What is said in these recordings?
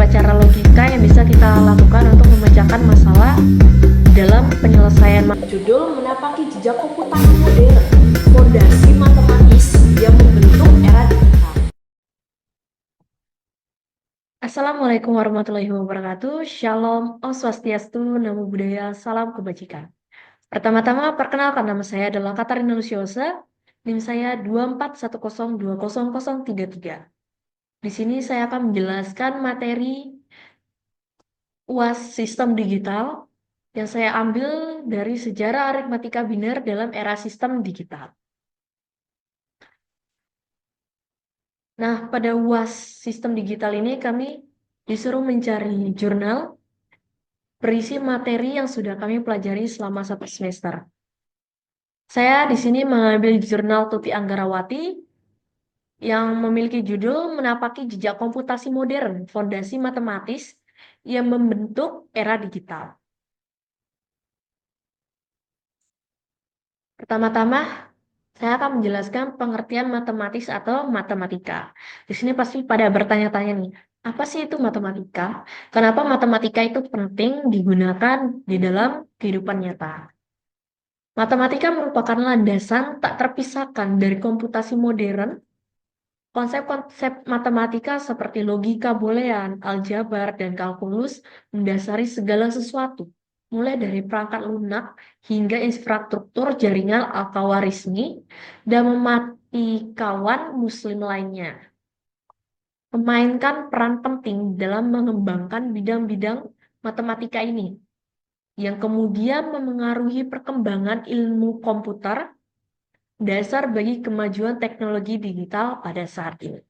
cara logika yang bisa kita lakukan untuk memecahkan masalah dalam penyelesaian. Judul menapaki jejak komputasi modern, fondasi matematis yang membentuk era digital. Assalamualaikum warahmatullahi wabarakatuh. Shalom, Om Swastiastu, Namo Buddhaya, salam kebajikan. Pertama-tama, perkenalkan nama saya adalah Katarina Luciosa, NIM saya 241020033. Di sini saya akan menjelaskan materi UAS Sistem Digital yang saya ambil dari sejarah aritmatika biner dalam era sistem digital. Nah, pada UAS Sistem Digital ini kami disuruh mencari jurnal berisi materi yang sudah kami pelajari selama 1 semester. Saya di sini mengambil jurnal Tuti Anggarawati yang memiliki judul Menapaki Jejak Komputasi Modern, Fondasi Matematis yang Membentuk Era Digital. Pertama-tama, saya akan menjelaskan pengertian matematis atau matematika. Di sini pasti pada bertanya-tanya nih, apa sih itu matematika? Kenapa matematika itu penting digunakan di dalam kehidupan nyata? Matematika merupakan landasan tak terpisahkan dari komputasi modern. Konsep-konsep matematika seperti logika boolean, aljabar, dan kalkulus mendasari segala sesuatu, mulai dari perangkat lunak hingga infrastruktur jaringan alkhawarizmi dan mematikawan muslim lainnya. Memainkan peran penting dalam mengembangkan bidang-bidang matematika ini, yang kemudian memengaruhi perkembangan ilmu komputer, dasar bagi kemajuan teknologi digital pada saat ini.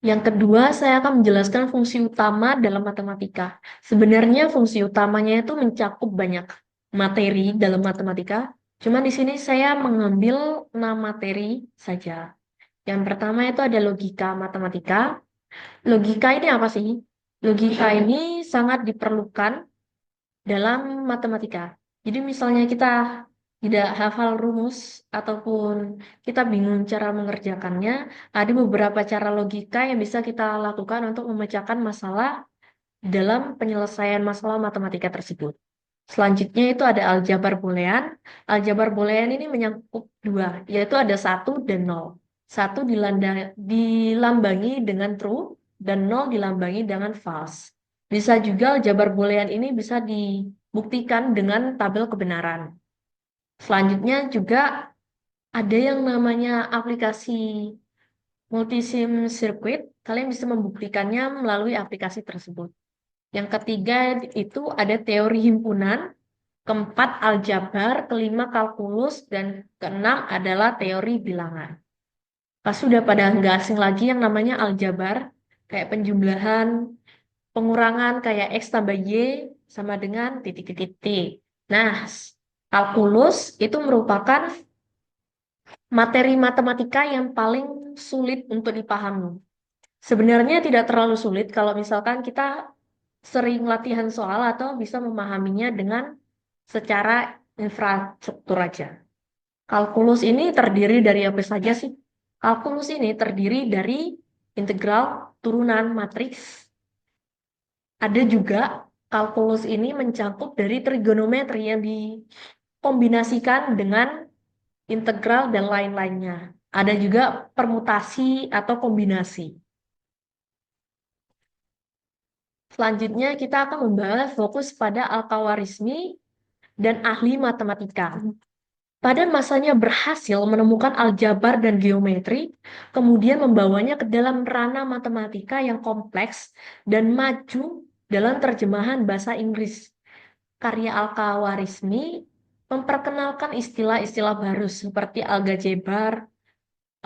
Yang kedua, saya akan menjelaskan fungsi utama dalam matematika. Sebenarnya fungsi utamanya itu mencakup banyak materi dalam matematika. Cuma di sini saya mengambil 6 materi saja. Yang pertama itu ada logika matematika. Logika ini apa sih? Logika ini sangat diperlukan dalam matematika. Jadi misalnya kita tidak hafal rumus ataupun kita bingung cara mengerjakannya, ada beberapa cara logika yang bisa kita lakukan untuk memecahkan masalah dalam penyelesaian masalah matematika tersebut. Selanjutnya itu ada aljabar boolean. Aljabar boolean ini menyangkut dua, yaitu ada 1 dan 0. 1 dilambangi dengan true dan 0 dilambangi dengan false. Bisa juga aljabar boolean ini bisa dibuktikan dengan tabel kebenaran. Selanjutnya juga ada yang namanya aplikasi multisim circuit. Kalian bisa membuktikannya melalui aplikasi tersebut. Yang ketiga itu ada teori himpunan, keempat aljabar, kelima kalkulus, dan keenam adalah teori bilangan. Pas sudah pada nggak asing lagi yang namanya aljabar, kayak penjumlahan, pengurangan kayak X tambah Y sama dengan titik-titik. Nah, kalkulus itu merupakan materi matematika yang paling sulit untuk dipahami. Sebenarnya tidak terlalu sulit kalau misalkan kita sering latihan soal atau bisa memahaminya dengan secara infrastruktur aja. Kalkulus ini terdiri dari apa saja sih? Kalkulus ini terdiri dari integral, turunan, matriks. Ada juga kalkulus ini mencakup dari trigonometri yang dikombinasikan dengan integral dan lain-lainnya. Ada juga permutasi atau kombinasi. Selanjutnya kita akan membahas fokus pada alkhawarizmi dan ahli matematika. Pada masanya berhasil menemukan aljabar dan geometri, kemudian membawanya ke dalam ranah matematika yang kompleks dan maju dalam terjemahan bahasa Inggris. Karya alkhawarizmi memperkenalkan istilah-istilah baru seperti algebar,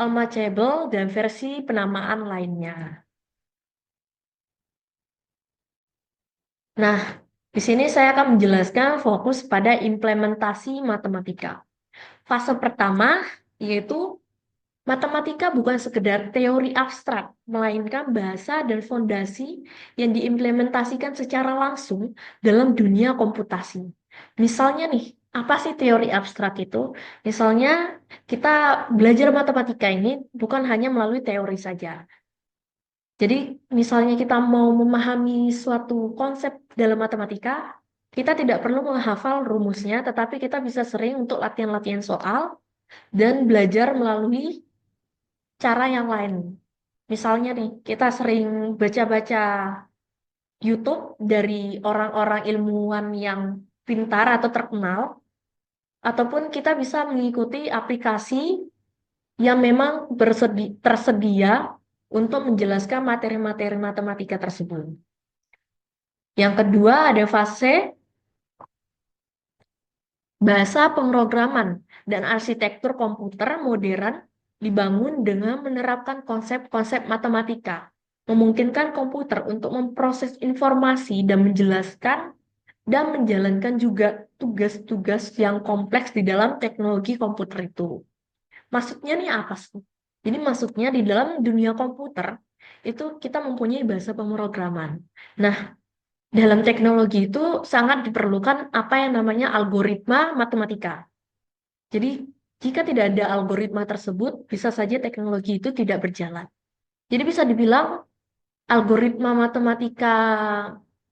almacable, dan versi penamaan lainnya. Nah, di sini saya akan menjelaskan fokus pada implementasi matematika. Fase pertama yaitu matematika bukan sekedar teori abstrak, melainkan bahasa dan fondasi yang diimplementasikan secara langsung dalam dunia komputasi. Misalnya nih, Apa sih teori abstrak itu? Misalnya kita belajar matematika ini bukan hanya melalui teori saja. Jadi misalnya kita mau memahami suatu konsep dalam matematika, kita tidak perlu menghafal rumusnya, tetapi kita bisa sering untuk latihan-latihan soal dan belajar melalui cara yang lain. Misalnya nih, kita sering baca-baca YouTube dari orang-orang ilmuwan yang pintar atau terkenal, ataupun kita bisa mengikuti aplikasi yang memang tersedia untuk menjelaskan materi-materi matematika tersebut. Yang kedua ada fase bahasa pemrograman dan arsitektur komputer modern dibangun dengan menerapkan konsep-konsep matematika, memungkinkan komputer untuk memproses informasi dan menjelaskan dan menjalankan juga tugas-tugas yang kompleks di dalam teknologi komputer itu. Maksudnya nih apa sih? Jadi maksudnya di dalam dunia komputer itu kita mempunyai bahasa pemrograman. Nah, dalam teknologi itu sangat diperlukan apa yang namanya algoritma matematika. Jadi jika tidak ada algoritma tersebut, bisa saja teknologi itu tidak berjalan. Jadi bisa dibilang algoritma matematika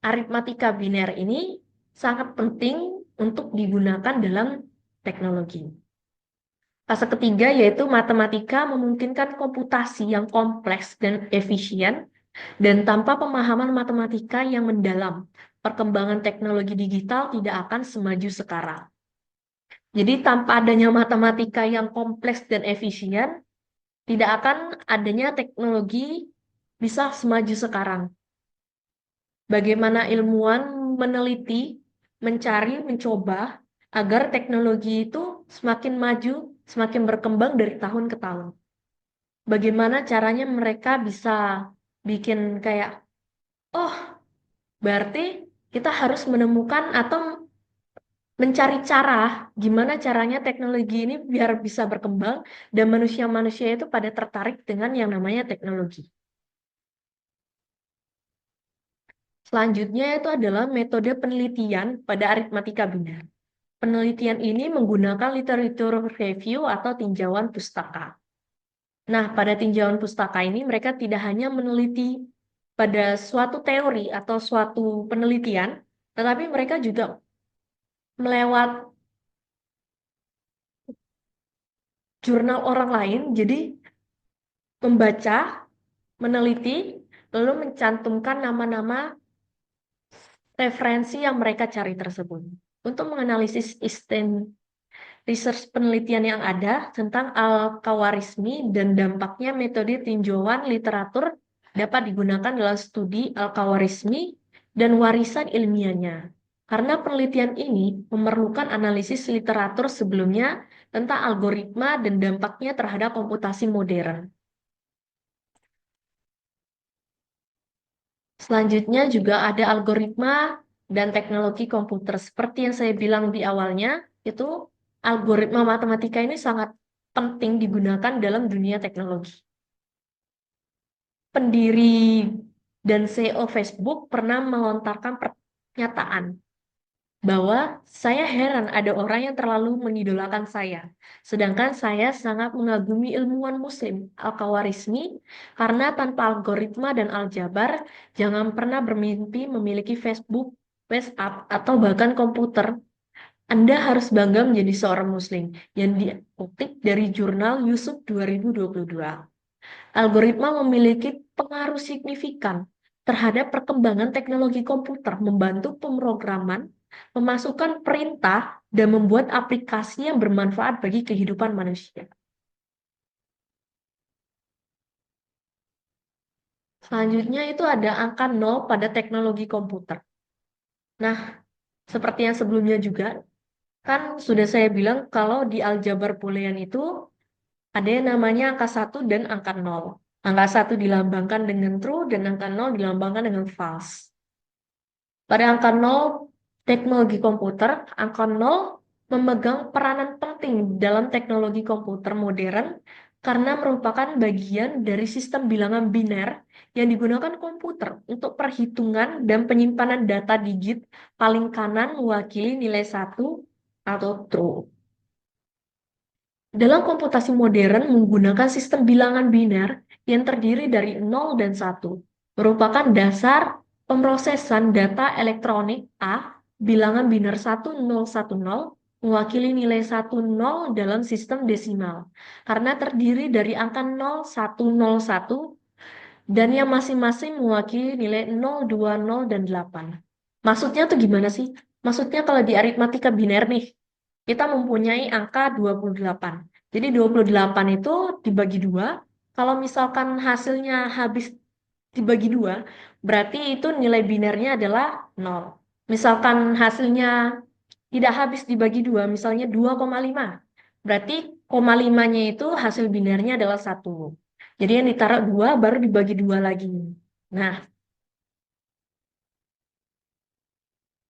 aritmatika biner ini sangat penting untuk digunakan dalam teknologi. Fase ketiga yaitu matematika memungkinkan komputasi yang kompleks dan efisien dan tanpa pemahaman matematika yang mendalam, perkembangan teknologi digital tidak akan semaju sekarang. Jadi tanpa adanya matematika yang kompleks dan efisien, tidak akan adanya teknologi bisa semaju sekarang. Bagaimana ilmuwan meneliti, mencari, mencoba agar teknologi itu semakin maju, semakin berkembang dari tahun ke tahun. Bagaimana caranya mereka bisa bikin kayak, oh, berarti kita harus menemukan atau mencari cara gimana caranya teknologi ini biar bisa berkembang dan manusia-manusia itu pada tertarik dengan yang namanya teknologi. Selanjutnya itu adalah metode penelitian pada aritmatika biner. Penelitian ini menggunakan literatur review atau tinjauan pustaka. Nah, pada tinjauan pustaka ini mereka tidak hanya meneliti pada suatu teori atau suatu penelitian, tetapi mereka juga melewat jurnal orang lain, jadi membaca, meneliti, lalu mencantumkan nama-nama referensi yang mereka cari tersebut. Untuk menganalisis research penelitian yang ada tentang al-Khawarizmi dan dampaknya metode tinjauan literatur dapat digunakan dalam studi al-Khawarizmi dan warisan ilmiahnya. Karena penelitian ini memerlukan analisis literatur sebelumnya tentang algoritma dan dampaknya terhadap komputasi modern. Selanjutnya juga ada algoritma dan teknologi komputer. Seperti yang saya bilang di awalnya, itu algoritma matematika ini sangat penting digunakan dalam dunia teknologi. Pendiri dan CEO Facebook pernah melontarkan pernyataan bahwa saya heran ada orang yang terlalu mengidolakan saya. Sedangkan saya sangat mengagumi ilmuwan muslim Al-Khawarizmi karena tanpa algoritma dan aljabar, jangan pernah bermimpi memiliki Facebook, WhatsApp, atau bahkan komputer. Anda harus bangga menjadi seorang muslim yang dikutip dari jurnal Yusuf 2022. Algoritma memiliki pengaruh signifikan terhadap perkembangan teknologi komputer, membantu pemrograman, memasukkan perintah, dan membuat aplikasi yang bermanfaat bagi kehidupan manusia. Selanjutnya itu ada angka 0 pada teknologi komputer. Nah, seperti yang sebelumnya juga, kan sudah saya bilang kalau di aljabar boolean itu ada yang namanya angka 1 dan angka 0. Angka 1 dilambangkan dengan true dan angka 0 dilambangkan dengan false. Pada angka 0 teknologi komputer, angka 0 memegang peranan penting dalam teknologi komputer modern karena merupakan bagian dari sistem bilangan biner yang digunakan komputer untuk perhitungan dan penyimpanan data digit paling kanan mewakili nilai 1 atau true. Dalam komputasi modern menggunakan sistem bilangan biner yang terdiri dari 0 dan 1, merupakan dasar pemrosesan data elektronik A, bilangan biner 1010, mewakili nilai 10 dalam sistem desimal, karena terdiri dari angka 0, 1, 0, 1, dan yang masing-masing mewakili nilai 0, 2, 0, dan 8. Maksudnya tuh gimana sih? Maksudnya kalau di aritmatika biner nih, kita mempunyai angka 28. Jadi 28 itu dibagi 2. Kalau misalkan hasilnya habis dibagi 2, berarti itu nilai binernya adalah 0. Misalkan hasilnya tidak habis dibagi 2, misalnya 2,5. Berarti koma 5-nya itu hasil binernya adalah 1. Jadi yang ditaruh 2 baru dibagi 2 lagi. Nah,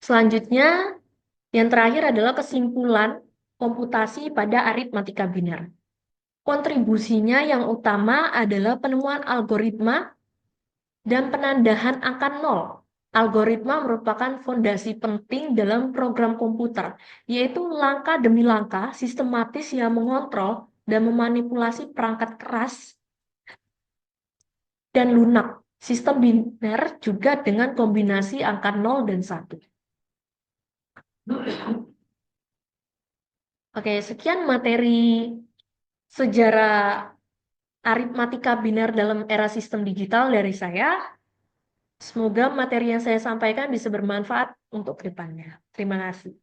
selanjutnya yang terakhir adalah kesimpulan komputasi pada aritmatika biner. Kontribusinya yang utama adalah penemuan algoritma dan penandahan angka 0. Algoritma merupakan fondasi penting dalam program komputer, yaitu langkah demi langkah sistematis yang mengontrol dan memanipulasi perangkat keras dan lunak. Sistem biner juga dengan kombinasi angka 0 dan 1. Oke, sekian materi sejarah aritmatika biner dalam era sistem digital dari saya. Semoga materi yang saya sampaikan bisa bermanfaat untuk kedepannya. Terima kasih.